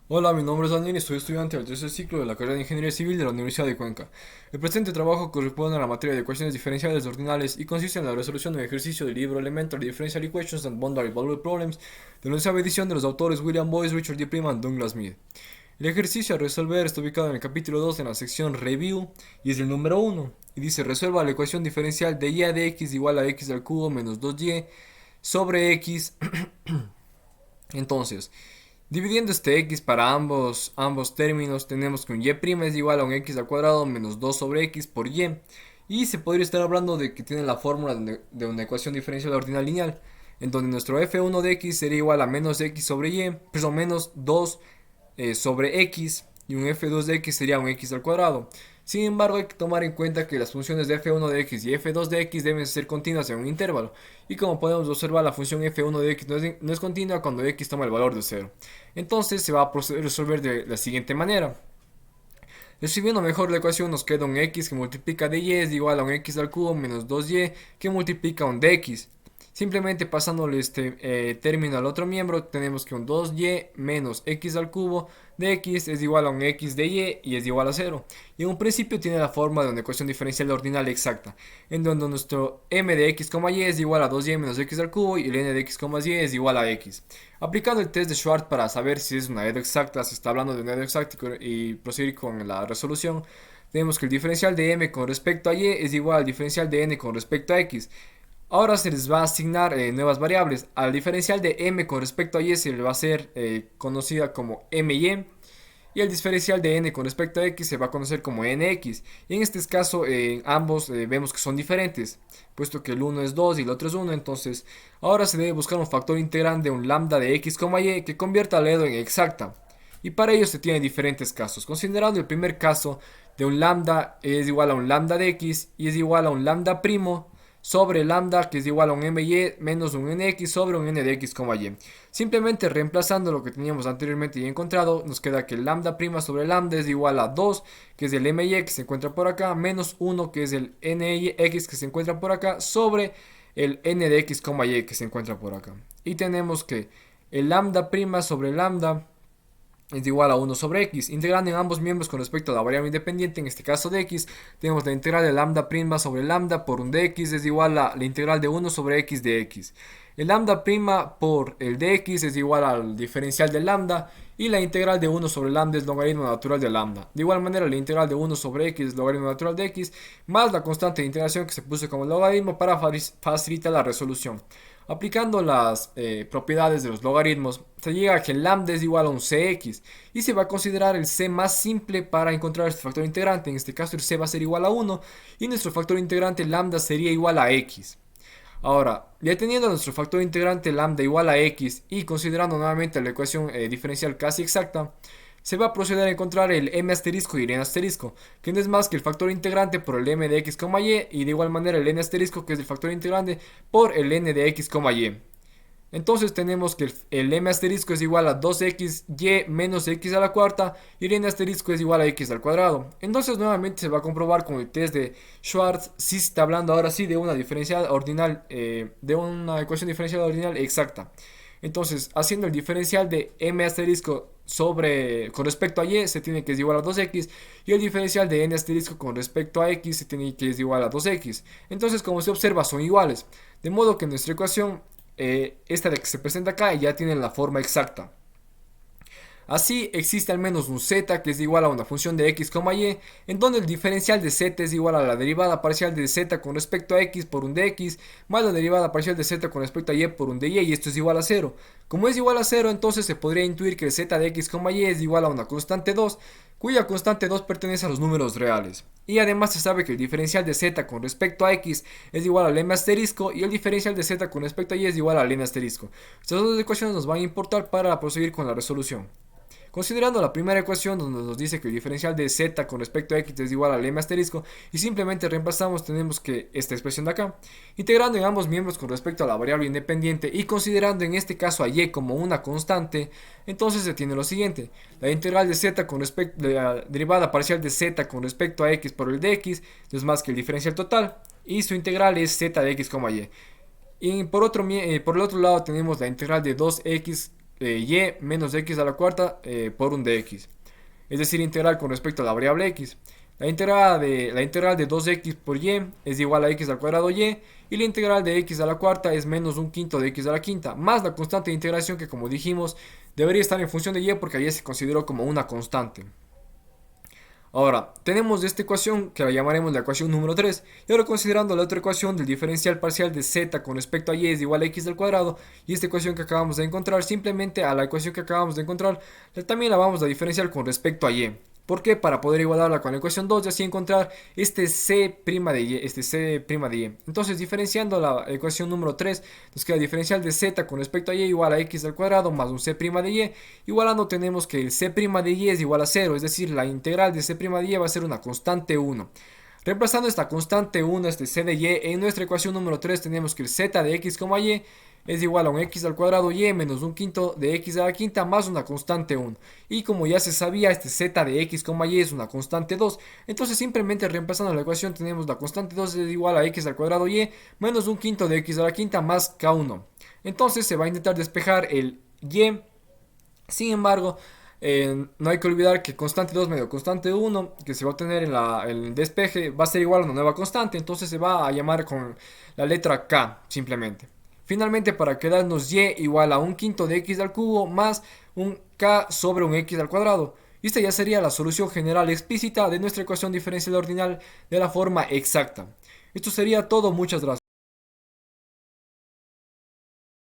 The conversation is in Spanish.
Hola, mi nombre es Daniel y soy estudiante del tercer ciclo de la carrera de Ingeniería Civil de la Universidad de Cuenca. El presente trabajo corresponde a la materia de ecuaciones diferenciales ordinales y consiste en la resolución de un ejercicio del libro Elementary Differential Equations and Boundary Value Problems de la onceava edición de los autores William Boyce, Richard D. Prima y Douglas Mead. El ejercicio a resolver está ubicado en el capítulo 2 en la sección Review y es el número uno y dice resuelva la ecuación diferencial de y de x igual a x al cubo menos 2y sobre x. Entonces, dividiendo este x para ambos términos, tenemos que un y' es igual a un x al cuadrado menos 2 sobre x por y. Y se podría estar hablando de que tiene la fórmula de una ecuación diferencial ordinal lineal, en donde nuestro f1 de x sería igual a menos x sobre y, perdón, menos 2 sobre x, y un f2 de x sería un x al cuadrado. Sin embargo, hay que tomar en cuenta que las funciones de f1 de x y f2 de x deben ser continuas en un intervalo, y como podemos observar, la función f1 de x no es continua cuando x toma el valor de 0. Entonces se va a proceder a resolver de la siguiente manera. Resolviendo mejor la ecuación, nos queda un x que multiplica dy es igual a un x al cubo menos 2y que multiplica un dx. Simplemente pasándole este término al otro miembro, tenemos que un 2y menos x al cubo de x es igual a un x de y es igual a 0. Y en un principio tiene la forma de una ecuación diferencial ordinal exacta, en donde nuestro m de x, y es igual a 2y menos x al cubo y el n de x, y es igual a x. Aplicando el test de Schwartz para saber si es una EDO exacta, se está hablando de una EDO exacta y proseguir con la resolución, tenemos que el diferencial de m con respecto a y es igual al diferencial de n con respecto a x. Ahora se les va a asignar nuevas variables. Al diferencial de m con respecto a y se le va a ser conocida como my, y el diferencial de n con respecto a x se va a conocer como nx. Y en este caso ambos vemos que son diferentes, puesto que el uno es 2 y el otro es 1. Entonces ahora se debe buscar un factor integrante de un lambda de x, y que convierta la EDO en exacta. Y para ello se tienen diferentes casos. Considerando el primer caso de un lambda es igual a un lambda de x y es igual a un lambda primo sobre lambda, que es igual a un my menos un nx sobre un n de x, y. Simplemente reemplazando lo que teníamos anteriormente y encontrado, nos queda que el lambda prima sobre lambda es igual a 2, que es el my que se encuentra por acá, menos 1, que es el nx que se encuentra por acá, sobre el n de x, y que se encuentra por acá. Y tenemos que el lambda prima sobre lambda es igual a 1 sobre x. Integrando en ambos miembros con respecto a la variable independiente, en este caso de x, tenemos la integral de lambda prima sobre lambda por un dx es igual a la integral de 1 sobre x de x. El lambda prima por el dx es igual al diferencial de lambda, y la integral de 1 sobre lambda es logaritmo natural de lambda. De igual manera, la integral de 1 sobre x es logaritmo natural de x, más la constante de integración que se puso como logaritmo para facilitar la resolución. Aplicando las propiedades de los logaritmos, se llega a que lambda es igual a un cx, y se va a considerar el c más simple para encontrar este factor integrante. En este caso el c va a ser igual a 1 y nuestro factor integrante lambda sería igual a x. Ahora, ya teniendo nuestro factor integrante lambda igual a x y considerando nuevamente la ecuación diferencial casi exacta, se va a proceder a encontrar el m asterisco y el n asterisco, que no es más que el factor integrante por el m de x, y de igual manera el n asterisco, que es el factor integrante por el n de x, y. Entonces tenemos que el m asterisco es igual a 2xy menos x a la cuarta y el n asterisco es igual a x al cuadrado. Entonces nuevamente se va a comprobar con el test de Schwartz si se está hablando ahora sí de una diferencial ordinal, de una ecuación diferencial ordinal exacta. Entonces, haciendo el diferencial de m asterisco con respecto a y se tiene que es igual a 2x, y el diferencial de n asterisco con respecto a x se tiene que es igual a 2x. Entonces, como se observa, son iguales, de modo que nuestra ecuación, esta de que se presenta acá, ya tiene la forma exacta. Así existe al menos un z que es igual a una función de x, y, en donde el diferencial de z es igual a la derivada parcial de z con respecto a x por un dx, más la derivada parcial de z con respecto a y por un dy, y esto es igual a 0. Como es igual a 0, entonces se podría intuir que el z de x, y es igual a una constante 2, cuya constante 2 pertenece a los números reales. Y además se sabe que el diferencial de z con respecto a x es igual al m asterisco y el diferencial de z con respecto a y es igual al n asterisco. Estas dos ecuaciones nos van a importar para proseguir con la resolución. Considerando la primera ecuación, donde nos dice que el diferencial de z con respecto a x es igual al m asterisco, y simplemente reemplazamos, tenemos que esta expresión de acá. Integrando en ambos miembros con respecto a la variable independiente y considerando en este caso a y como una constante, entonces se tiene lo siguiente: la integral de z con respecto de la derivada parcial de z con respecto a x por el dx no es más que el diferencial total, y su integral es z de x, y. Y por el otro lado tenemos la integral de 2x y menos x a la cuarta por un dx. Es decir, integral con respecto a la variable x. La integral de 2x por y es igual a x al cuadrado y la integral de x a la cuarta es menos un quinto de x a la quinta, más la constante de integración que, como dijimos, debería estar en función de y porque y se consideró como una constante. Ahora, tenemos esta ecuación que la llamaremos la ecuación número 3, y ahora considerando la otra ecuación del diferencial parcial de z con respecto a y es igual a x al cuadrado, y esta ecuación que acabamos de encontrar, simplemente a la ecuación que acabamos de encontrar, también la vamos a diferenciar con respecto a y. ¿Por qué? Para poder igualarla con la ecuación 2 y así encontrar este c' de y, este c' de y. Entonces, diferenciando la ecuación número 3, nos queda diferencial de z con respecto a y igual a x al cuadrado más un c' de y. Igualando tenemos que el c' de y es igual a 0, es decir, la integral de c' de y va a ser una constante 1. Reemplazando esta constante 1, este c de y, en nuestra ecuación número 3 tenemos que el z de x, y es igual a un x al cuadrado y menos un quinto de x a la quinta más una constante 1. Y como ya se sabía, este z de x, y es una constante 2. Entonces simplemente reemplazando la ecuación tenemos la constante 2 es igual a x al cuadrado y menos un quinto de x a la quinta más k1. Entonces se va a intentar despejar el y. Sin embargo, no hay que olvidar que constante 2 medio constante 1 que se va a obtener en el despeje va a ser igual a una nueva constante. Entonces se va a llamar con la letra k simplemente. Finalmente, para quedarnos y igual a un quinto de x al cubo más un k sobre un x al cuadrado. Y esta ya sería la solución general explícita de nuestra ecuación diferencial ordinal de la forma exacta. Esto sería todo, muchas gracias.